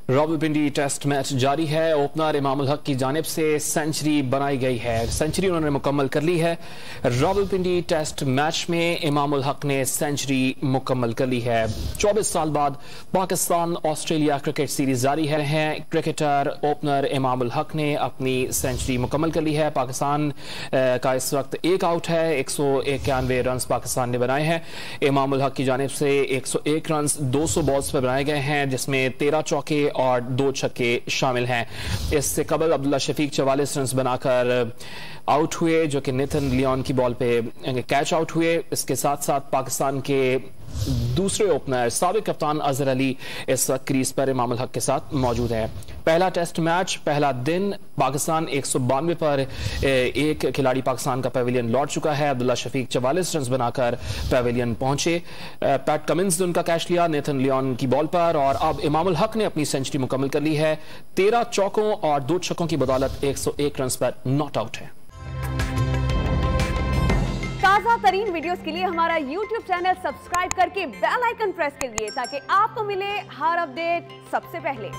Rawalpindi test match जारी है। Opener Imam ul Haq की जानिब से सेंचुरी बनाई गई है। सेंचुरी उन्होंने मुकम्मल कर ली है। रावलपिंडी टेस्ट मैच में इमाम उल हक ने सेंचुरी मुकम्मल कर ली है। 24 साल बाद पाकिस्तान ऑस्ट्रेलिया क्रिकेट सीरीज जारी है। क्रिकेटर ओपनर इमाम उल हक ने अपनी सेंचुरी मुकम्मल कर ली है। पाकिस्तान का इस वक्त एक आउट है। 191 रन पाकिस्तान ने बनाए हैं। इमाम उल हक की जानिब से 101 रन 200 बॉल्स पर बनाए गए हैं, जिसमें 13 चौके और 2 छक्के शामिल हैं। इससे कबल अब्दुल्ला शफीक 44 रन बनाकर आउट हुए, जो कि नेथन लियोन की बॉल पे कैच आउट हुए। इसके साथ साथ पाकिस्तान के दूसरे ओपनर साबिक कप्तान अजहर अली इस वक्त क्रीज पर इमाम उल हक के साथ मौजूद है। पहला टेस्ट मैच पहला दिन पाकिस्तान 192 पर एक खिलाड़ी पाकिस्तान का पैवेलियन लौट चुका है। अब्दुल्ला शफीक 44 रन बनाकर पैवेलियन पहुंचे। पैट कमिंस ने उनका कैच लिया नेथन लियोन की बॉल पर, और अब इमाम उल हक ने अपनी सेंचुरी मुकम्मल कर ली है। 13 चौकों और 2 छक्कों की बदौलत 101 रन पर नॉट आउट है। ताज़ा तरीन वीडियोस के लिए हमारा YouTube चैनल सब्सक्राइब करके बेल आइकन प्रेस करिए, ताकि आपको मिले हर अपडेट सबसे पहले।